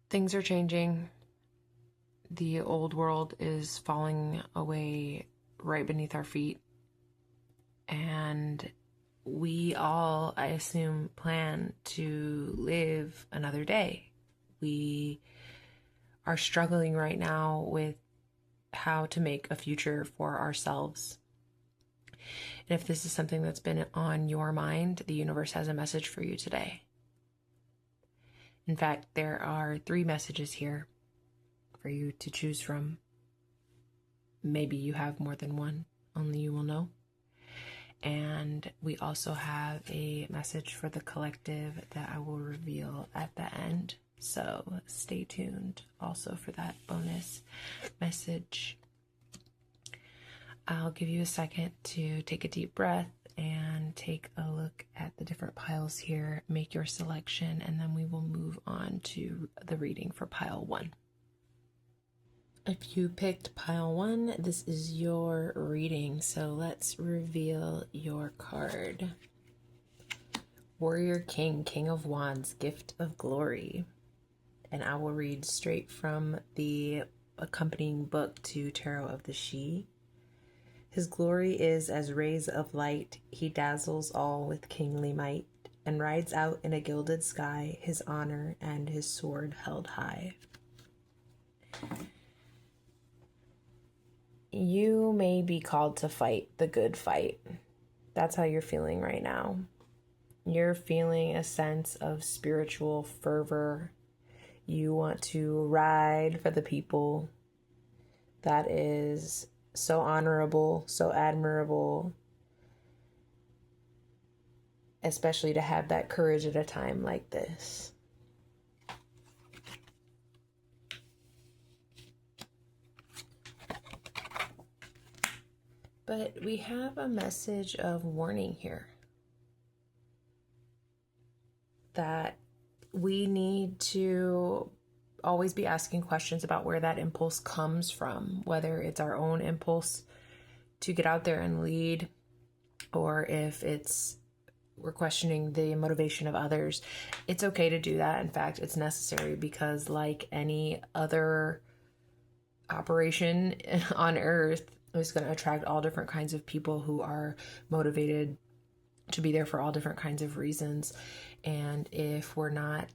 Things are changing. The old world is falling away right beneath our feet. And we all, I assume, plan to live another day. We are struggling right now with how to make a future for ourselves. And if this is something that's been on your mind, the universe has a message for you today. In fact, there are 3 messages here for you to choose from. Maybe you have more than one, only you will know. And we also have a message for the collective that I will reveal at the end. So stay tuned also for that bonus message. I'll give you a second to take a deep breath and take a look at the different piles here, make your selection, and then we will move on to the reading for pile 1. If you picked pile 1, this is your reading, so let's reveal your card. Warrior King, King of Wands, Gift of Glory. And I will read straight from the accompanying book to Tarot of the She. His glory is as rays of light, he dazzles all with kingly might, and rides out in a gilded sky, his honor and his sword held high. You may be called to fight the good fight. That's how you're feeling right now. You're feeling a sense of spiritual fervor. You want to ride for the people. That is so honorable, so admirable, especially to have that courage at a time like this. But we have a message of warning here that we need to always be asking questions about where that impulse comes from, whether it's our own impulse to get out there and lead, or if we're questioning the motivation of others. It's okay to do that. In fact, it's necessary, because like any other operation on earth, it's going to attract all different kinds of people who are motivated to be there for all different kinds of reasons. And if we're not,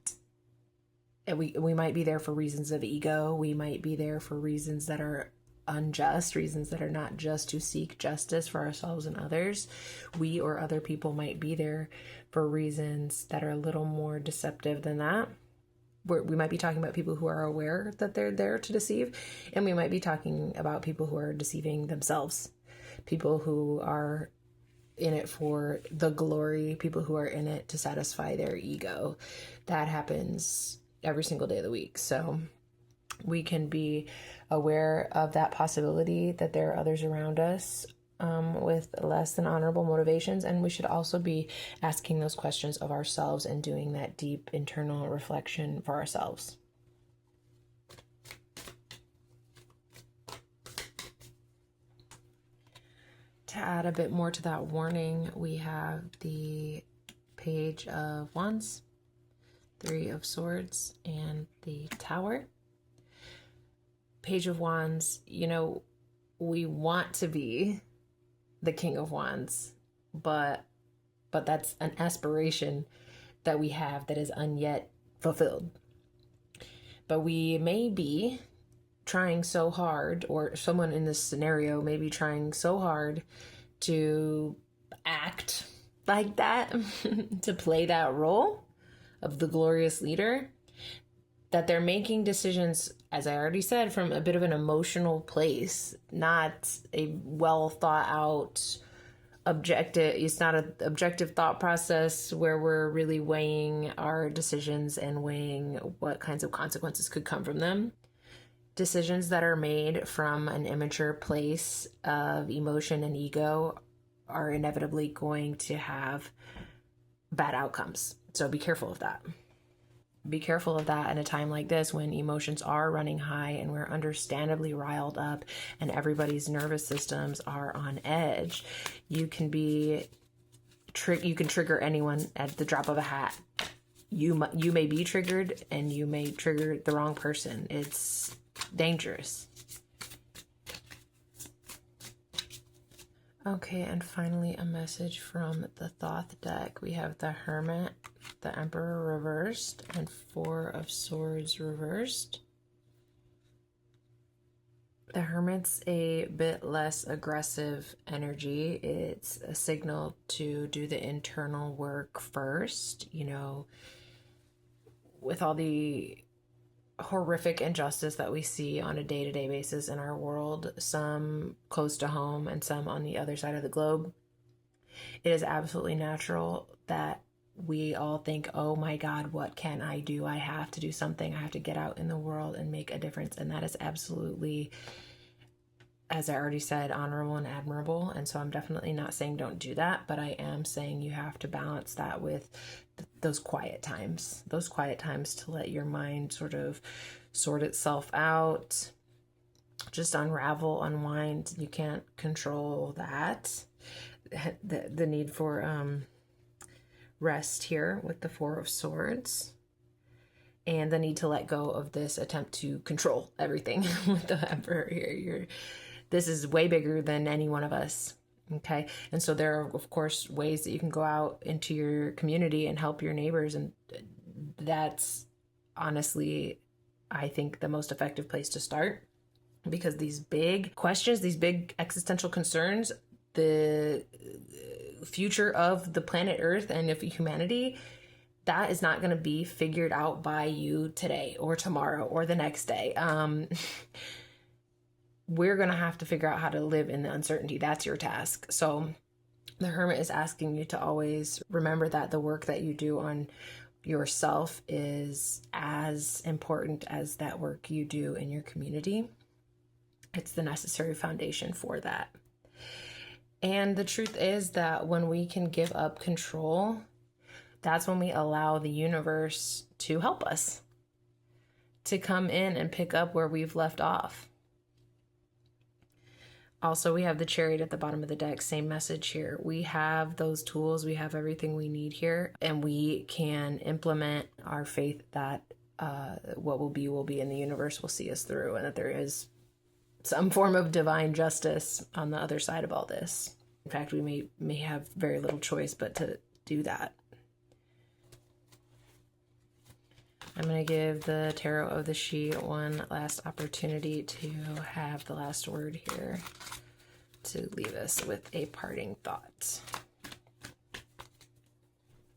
we might be there for reasons of ego. We might be there for reasons that are unjust, reasons that are not just to seek justice for ourselves and others. We or other people might be there for reasons that are a little more deceptive than that. We might be talking about people who are aware that they're there to deceive, and we might be talking about people who are deceiving themselves, people who are in it for the glory, people who are in it to satisfy their ego. That happens every single day of the week. So we can be aware of that possibility that there are others around us with less than honorable motivations, and we should also be asking those questions of ourselves and doing that deep internal reflection for ourselves. To add a bit more to that warning, we have the Page of Wands, 3 of Swords, and the Tower. Page of Wands, we want to be the King of Wands, but that's an aspiration that we have that is unyet fulfilled. But we may be trying so hard, or someone in this scenario may be trying so hard to act like that, to play that role of the glorious leader, that they're making decisions, as I already said, from a bit of an emotional place, not a well thought out objective. It's not an objective thought process where we're really weighing our decisions and weighing what kinds of consequences could come from them. Decisions that are made from an immature place of emotion and ego are inevitably going to have bad outcomes. So be careful of that. Be careful of that in a time like this when emotions are running high and we're understandably riled up and everybody's nervous systems are on edge. You can trigger anyone at the drop of a hat. you may be triggered and you may trigger the wrong person. It's dangerous. Okay, and finally a message from the Thoth deck. We have the Hermit, the Emperor reversed, and Four of Swords reversed. The Hermit's a bit less aggressive energy. It's a signal to do the internal work first, you know, with all the horrific injustice that we see on a day-to-day basis in our world, some close to home and some on the other side of the globe. It is absolutely natural that we all think, oh my God, what can I do? I have to do something. I have to get out in the world and make a difference. And that is absolutely, as I already said, honorable and admirable. And so I'm definitely not saying don't do that, but I am saying you have to balance that with those quiet times to let your mind sort of sort itself out, just unravel, unwind. You can't control that. The need for rest here with the Four of Swords, and the need to let go of this attempt to control everything with the Emperor here. This is way bigger than any one of us. Okay. And so there are, of course, ways that you can go out into your community and help your neighbors. And that's honestly, I think, the most effective place to start, because these big questions, these big existential concerns, the future of the planet Earth and of humanity, that is not going to be figured out by you today or tomorrow or the next day. We're going to have to figure out how to live in the uncertainty. That's your task. So the Hermit is asking you to always remember that the work that you do on yourself is as important as that work you do in your community. It's the necessary foundation for that. And the truth is that when we can give up control, that's when we allow the universe to help us, to come in and pick up where we've left off. Also, we have the Chariot at the bottom of the deck. Same message here. We have those tools. We have everything we need here, and we can implement our faith that what will be, and the universe will see us through, and that there is some form of divine justice on the other side of all this. In fact, we may have very little choice but to do that. I'm going to give the Tarot of the She one last opportunity to have the last word here, to leave us with a parting thought.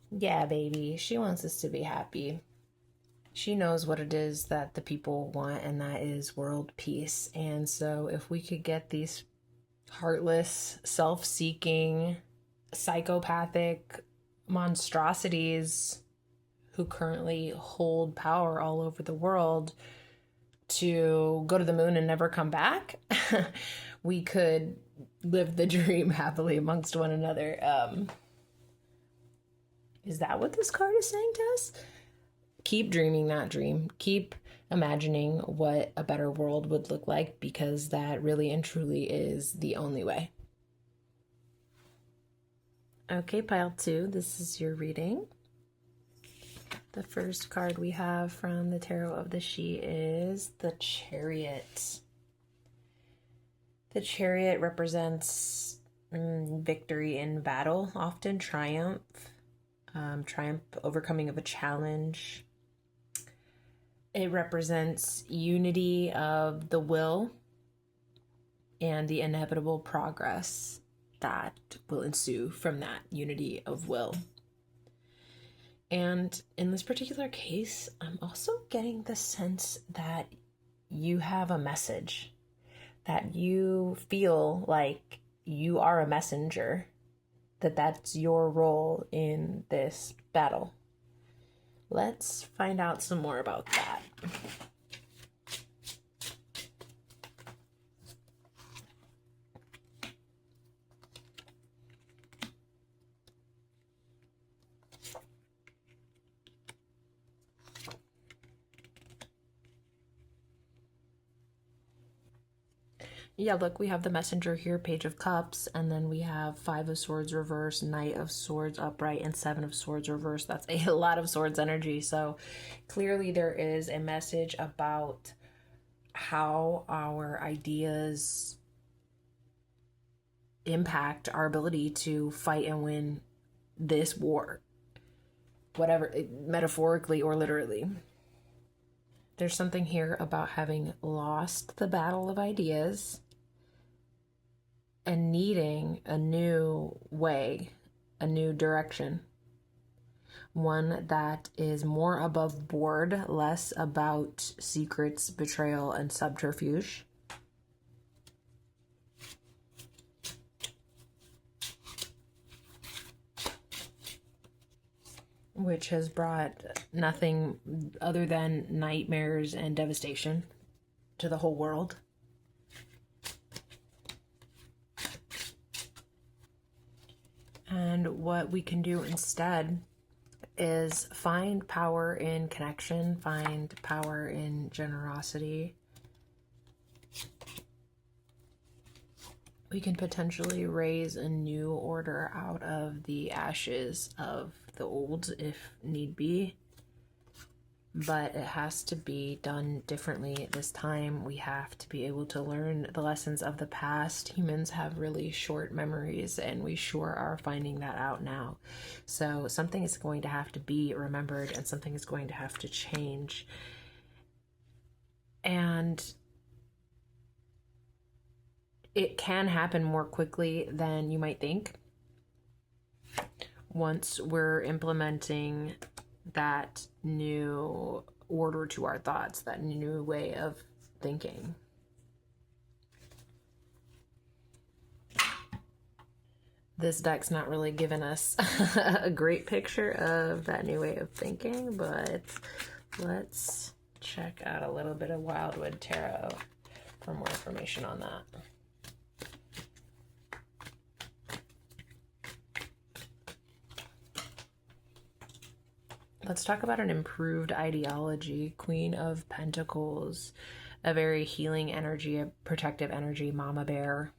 Yeah, baby, she wants us to be happy. She knows what it is that the people want, and that is world peace. And so if we could get these heartless, self-seeking, psychopathic monstrosities who currently hold power all over the world to go to the moon and never come back, we could live the dream happily amongst one another. Is that what this card is saying to us? Keep dreaming that dream. Keep imagining what a better world would look like, because that really and truly is the only way. Okay, pile 2, this is your reading. The first card we have from the Tarot of the She is the Chariot. The Chariot represents victory in battle, often triumph, overcoming of a challenge. It represents unity of the will and the inevitable progress that will ensue from that unity of will. And in this particular case, I'm also getting the sense that you have a message, that you feel like you are a messenger, that that's your role in this battle. Let's find out some more about that. Yeah, look, we have the Messenger here, Page of Cups, and then we have Five of Swords reverse, Knight of Swords upright, and Seven of Swords reverse. That's a lot of swords energy. So clearly there is a message about how our ideas impact our ability to fight and win this war, whatever, metaphorically or literally. There's something here about having lost the battle of ideas and needing a new way, a new direction. One that is more above board, less about secrets, betrayal, and subterfuge. Which has brought nothing other than nightmares and devastation to the whole world. And what we can do instead is find power in connection, find power in generosity. We can potentially raise a new order out of the ashes of the old if need be. But it has to be done differently this time. We have to be able to learn the lessons of the past. Humans have really short memories, and we sure are finding that out now. So something is going to have to be remembered, and something is going to have to change. And it can happen more quickly than you might think once we're implementing that new order to our thoughts, that new way of thinking. This deck's not really giving us a great picture of that new way of thinking, but let's check out a little bit of Wildwood Tarot for more information on that. Let's talk about an improved ideology. Queen of Pentacles, a very healing energy, a protective energy, Mama Bear.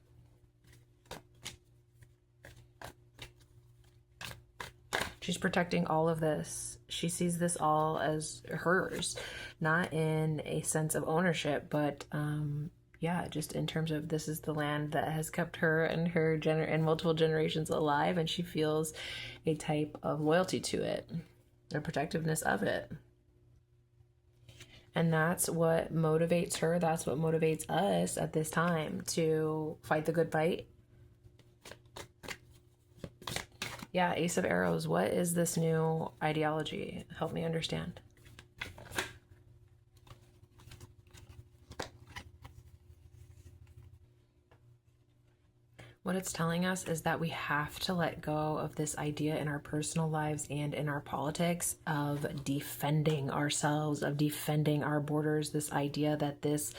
She's protecting all of this. She sees this all as hers, not in a sense of ownership, but yeah, just in terms of this is the land that has kept her and her and multiple generations alive, and she feels a type of loyalty to it. The protectiveness of it. And that's what motivates her. That's what motivates us at this time to fight the good fight. Yeah, Ace of Arrows. What is this new ideology? Help me understand. What it's telling us is that we have to let go of this idea in our personal lives and in our politics of defending ourselves, of defending our borders. This idea that this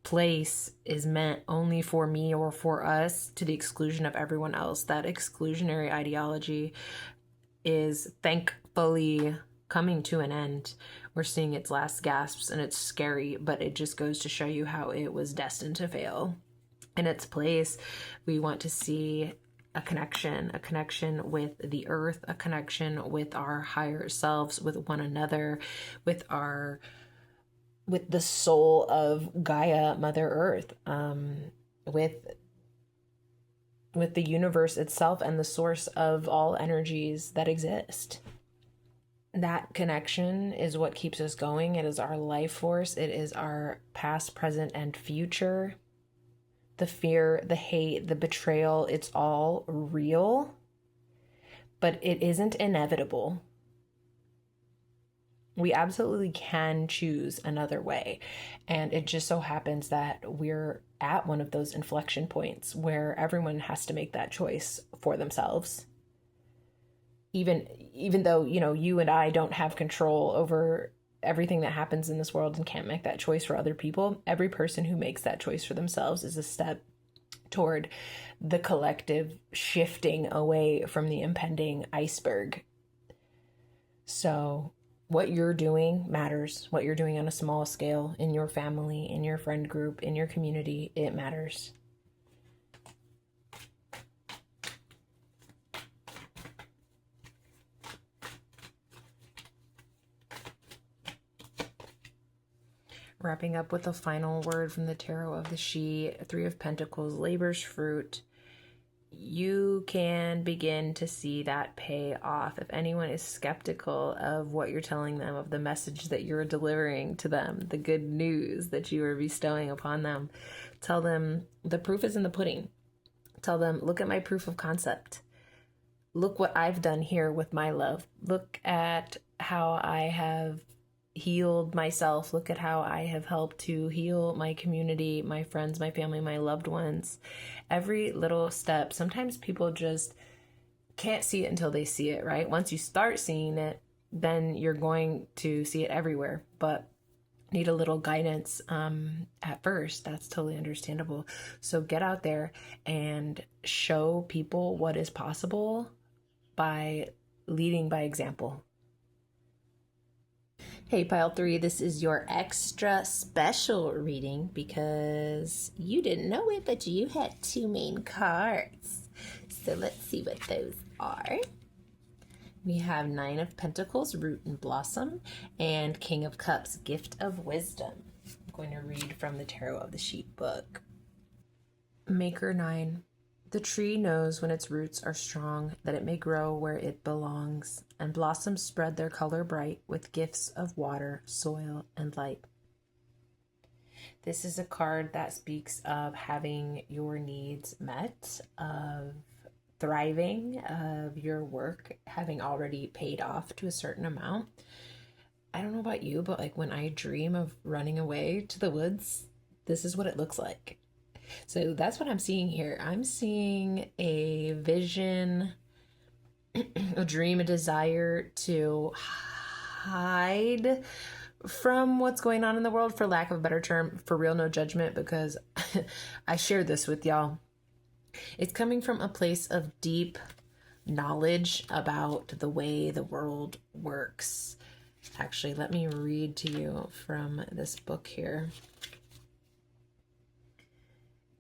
place is meant only for me or for us to the exclusion of everyone else. That exclusionary ideology is thankfully coming to an end. We're seeing its last gasps, and it's scary, but it just goes to show you how it was destined to fail. In its place, we want to see a connection with the earth, a connection with our higher selves, with one another, with the soul of Gaia, Mother Earth, with the universe itself and the source of all energies that exist. That connection is what keeps us going. It is our life force. It is our past, present, and future. The fear, the hate, the betrayal, it's all real, but it isn't inevitable. We absolutely can choose another way. And it just so happens that we're at one of those inflection points where everyone has to make that choice for themselves. Even though, you and I don't have control over everything that happens in this world and can't make that choice for other people, every person who makes that choice for themselves is a step toward the collective shifting away from the impending iceberg. So What you're doing matters. What you're doing on a small scale in your family, in your friend group, in your community, it matters. Wrapping up with a final word from the Tarot of the She, Three of Pentacles, labor's fruit. You can begin to see that pay off. If anyone is skeptical of what you're telling them, of the message that you're delivering to them, the good news that you are bestowing upon them, tell them the proof is in the pudding. Tell them, look at my proof of concept. Look what I've done here with my love. Look at how I have healed myself. Look at how I have helped to heal my community, my friends, my family, my loved ones. Every little step. Sometimes people just can't see it until they see it, right? Once you start seeing it, then you're going to see it everywhere. But need a little guidance at first. That's totally understandable. So get out there and show people what is possible by leading by example. Hey, Pile 3, this is your extra special reading because you didn't know it, but you had two main cards. So let's see what those are. We have Nine of Pentacles, Root and Blossom, and King of Cups, Gift of Wisdom. I'm going to read from the Tarot of the Sheep book. Maker 9. The tree knows when its roots are strong that it may grow where it belongs, and blossoms spread their color bright with gifts of water, soil, and light. This is a card that speaks of having your needs met, of thriving, of your work having already paid off to a certain amount. I don't know about you, but like when I dream of running away to the woods, this is what it looks like. So that's what I'm seeing here. I'm seeing a vision, a dream, a desire to hide from what's going on in the world, for lack of a better term, for real, no judgment, because I shared this with y'all. It's coming from a place of deep knowledge about the way the world works. Actually, let me read to you from this book here.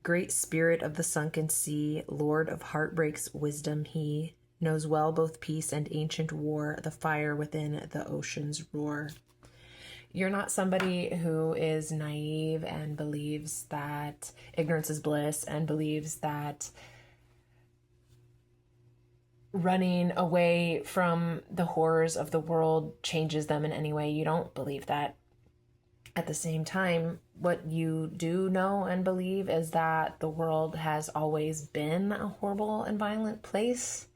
Great spirit of the sunken sea, lord of heartbreak's wisdom, he knows well both peace and ancient war, the fire within the ocean's roar. You're not somebody who is naive and believes that ignorance is bliss and believes that running away from the horrors of the world changes them in any way. You don't believe that. At the same time, what you do know and believe is that the world has always been a horrible and violent place.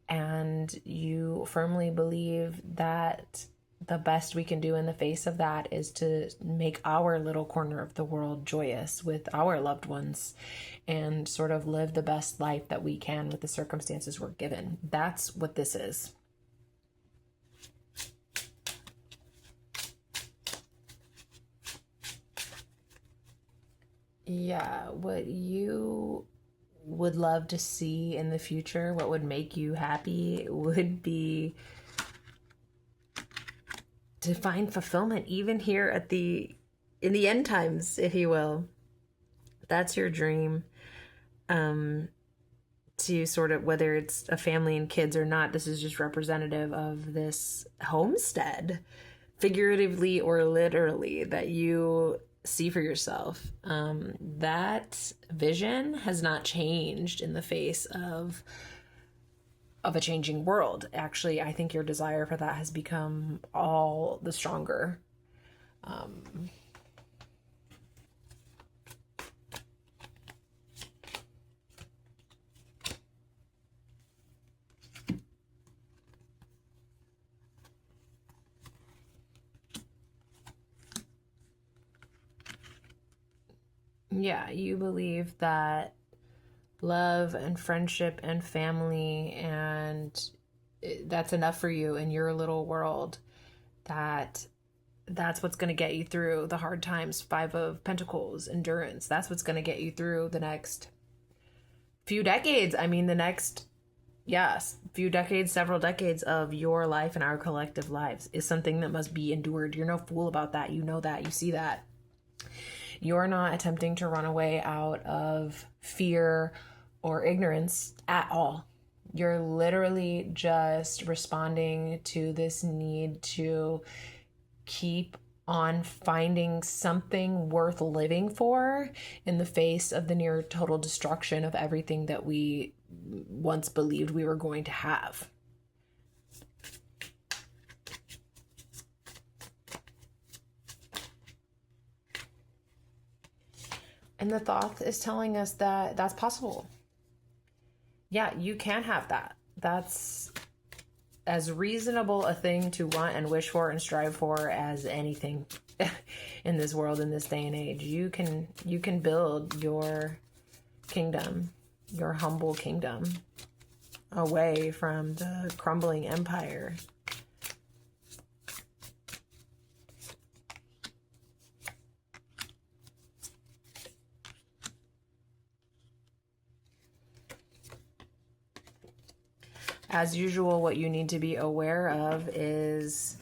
And you firmly believe that the best we can do in the face of that is to make our little corner of the world joyous with our loved ones and sort of live the best life that we can with the circumstances we're given. That's what this is. Yeah, what you would love to see in the future, what would make you happy, would be to find fulfillment even here in the end times, if you will. That's your dream. To sort of, whether it's a family and kids or not, this is just representative of this homestead, figuratively or literally, that you see for yourself. That vision has not changed in the face of a changing world. Actually, I think your desire for that has become all the stronger. Yeah, you believe that love and friendship and family, and that's enough for you in your little world. That's what's going to get you through the hard times. Five of Pentacles, endurance. That's what's going to get you through the next few decades. I mean, the next yes, few decades, several decades of your life and our collective lives is something that must be endured. You're no fool about that. You know that. You see that. You're not attempting to run away out of fear or ignorance at all. You're literally just responding to this need to keep on finding something worth living for in the face of the near total destruction of everything that we once believed we were going to have. And the Thoth is telling us that that's possible. Yeah, you can have that. That's as reasonable a thing to want and wish for and strive for as anything in this world, in this day and age. You can build your kingdom, your humble kingdom, away from the crumbling empire. As usual, what you need to be aware of is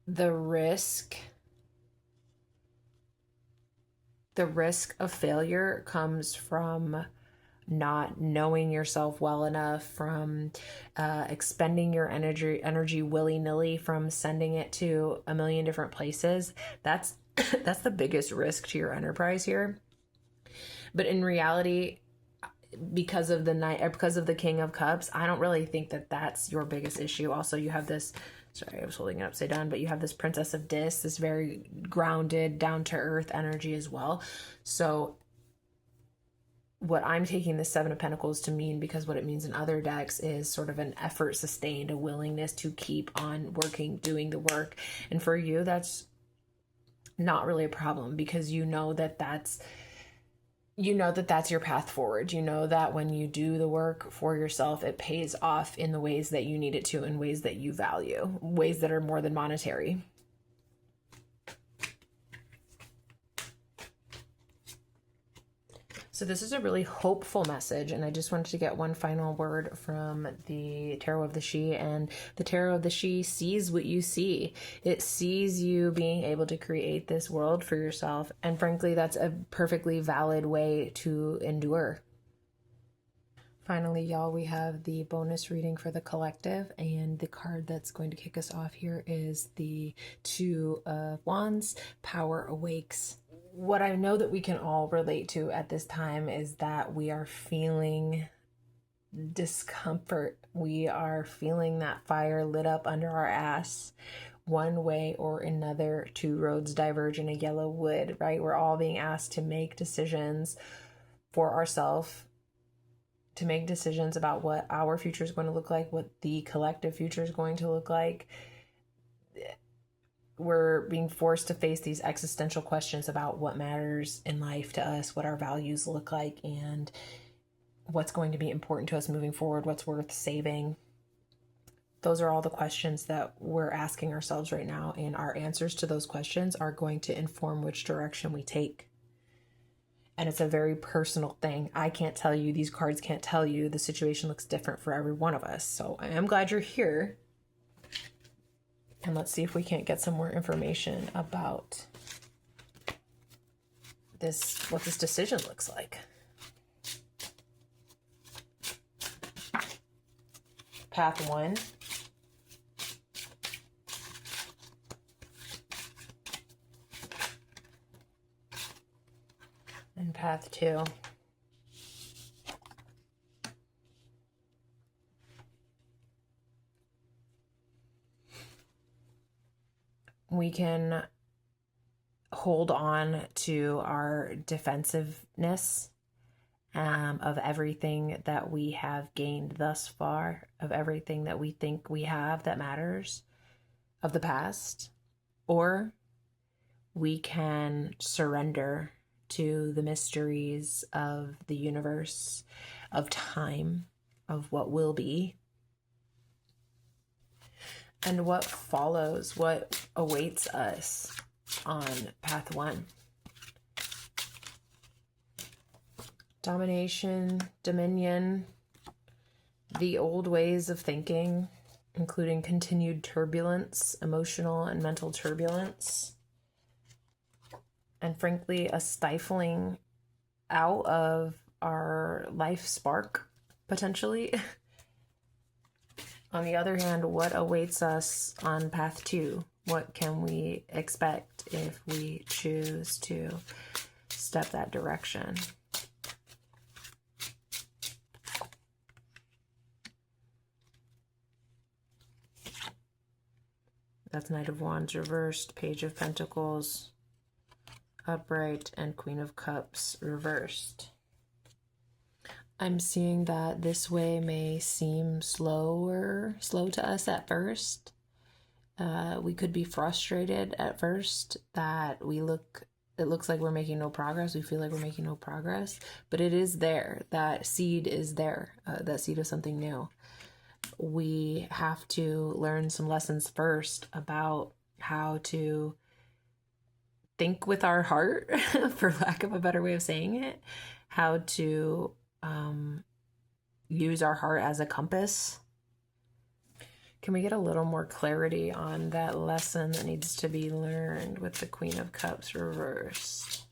the risk. The risk of failure comes from not knowing yourself well enough, from expending your energy willy-nilly, from sending it to a million different places. That's that's the biggest risk to your enterprise here. But in reality, because of the King of Cups, I don't really think that that's your biggest issue. Also, you have this, sorry, I was holding it upside down, but you have this Princess of Dis, this very grounded, down-to-earth energy as well. So what I'm taking the Seven of Pentacles to mean, because what it means in other decks is sort of an effort sustained, a willingness to keep on working, doing the work. And for you, that's not really a problem, because you know that that's your path forward. You know that when you do the work for yourself, it pays off in the ways that you need it to, in ways that you value, ways that are more than monetary. So this is a really hopeful message, and I just wanted to get one final word from the Tarot of the She, and the Tarot of the She sees what you see. It sees you being able to create this world for yourself, and frankly, that's a perfectly valid way to endure. Finally, y'all, we have the bonus reading for the collective, and the card that's going to kick us off here is the Two of Wands, Power Awakes. What I know that we can all relate to at this time is that we are feeling discomfort. We are feeling that fire lit up under our ass one way or another. Two roads diverge in a yellow wood, right? We're all being asked to make decisions for ourselves, to make decisions about what our future is going to look like, what the collective future is going to look like. We're being forced to face these existential questions about what matters in life to us, what our values look like, and what's going to be important to us moving forward, what's worth saving. Those are all the questions that we're asking ourselves right now, and our answers to those questions are going to inform which direction we take. And it's a very personal thing. I can't tell you, these cards can't tell you. The situation looks different for every one of us. So I am glad you're here. And let's see if we can't get some more information about this, what this decision looks like. Path 1. And path 2. We can hold on to our defensiveness of everything that we have gained thus far, of everything that we think we have that matters, of the past, or we can surrender to the mysteries of the universe, of time, of what will be, and what follows, what awaits us on path 1. Domination, dominion, the old ways of thinking, including continued turbulence, emotional and mental turbulence, and frankly, a stifling out of our life spark, potentially. On the other hand, what awaits us on path 2? What can we expect if we choose to step that direction? That's Knight of Wands reversed, Page of Pentacles upright, and Queen of Cups reversed. I'm seeing that this way may seem slow to us at first. We could be frustrated at first that it looks like we're making no progress. We feel like we're making no progress, but it is there. That seed is there, that seed of something new. We have to learn some lessons first about how to think with our heart, for lack of a better way of saying it, how to use our heart as a compass. Can we get a little more clarity on that lesson that needs to be learned with the Queen of Cups reversed?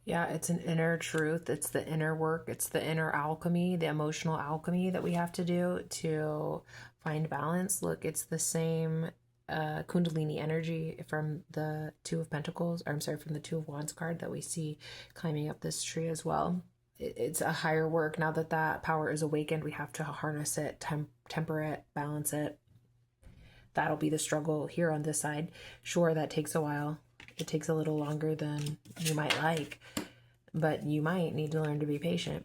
Yeah, it's an inner truth. It's the inner work. It's the inner alchemy, the emotional alchemy that we have to do to find balance. Look, it's the same Kundalini energy from the Two of Pentacles, or I'm sorry, from the Two of Wands card that we see climbing up this tree as well. It's a higher work. Now that that power is awakened, we have to harness it, temper it, balance it. That'll be the struggle here on this side. Sure, that takes a while. It takes a little longer than you might like, but you might need to learn to be patient.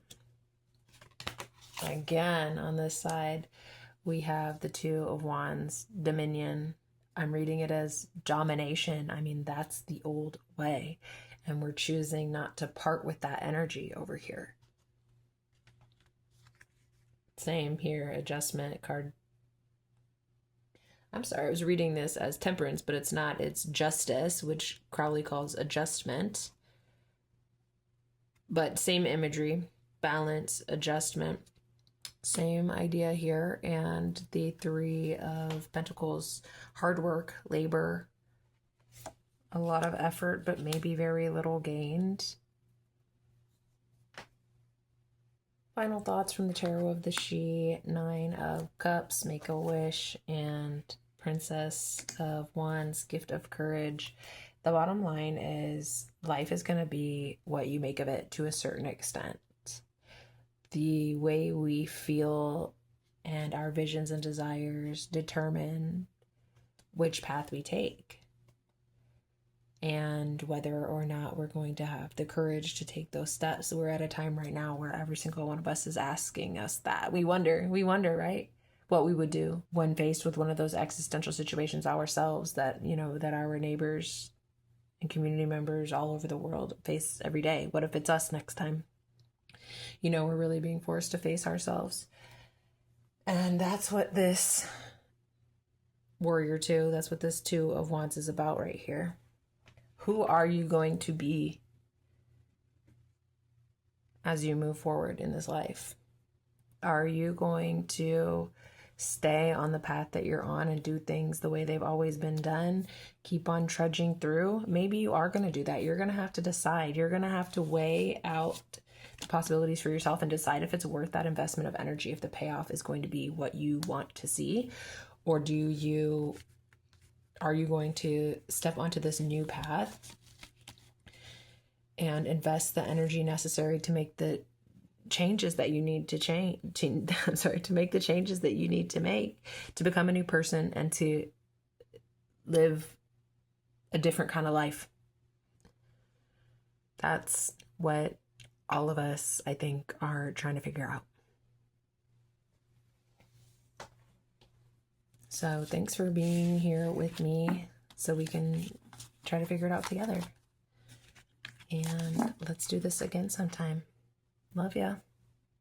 Again, on this side, we have the Two of Wands, Dominion. I'm reading it as domination. I mean, that's the old way, and we're choosing not to part with that energy over here. Same here, adjustment card. I'm sorry, I was reading this as temperance, but it's not. It's justice, which Crowley calls adjustment. But same imagery, balance, adjustment. Same idea here. And the Three of Pentacles, hard work, labor, a lot of effort, but maybe very little gained. Final thoughts from the Tarot of the She, Nine of Cups, Make a Wish, and Princess of Wands, Gift of Courage. The bottom line is life is going to be what you make of it to a certain extent. The way we feel and our visions and desires determine which path we take, and whether or not we're going to have the courage to take those steps. We're at a time right now where every single one of us is asking us that. We wonder, right? What we would do when faced with one of those existential situations ourselves that, that our neighbors and community members all over the world face every day. What if it's us next time? We're really being forced to face ourselves. And that's what this Warrior 2, that's what this Two of Wands is about right here. Who are you going to be as you move forward in this life? Are you going to stay on the path that you're on and do things the way they've always been done? Keep on trudging through? Maybe you are going to do that. You're going to have to decide. You're going to have to weigh out the possibilities for yourself and decide if it's worth that investment of energy, if the payoff is going to be what you want to see, or are you going to step onto this new path and invest the energy necessary to make the changes that you need to to make the changes that you need to make to become a new person and to live a different kind of life? That's what all of us, I think, are trying to figure out. So thanks for being here with me so we can try to figure it out together. And let's do this again sometime. Love ya.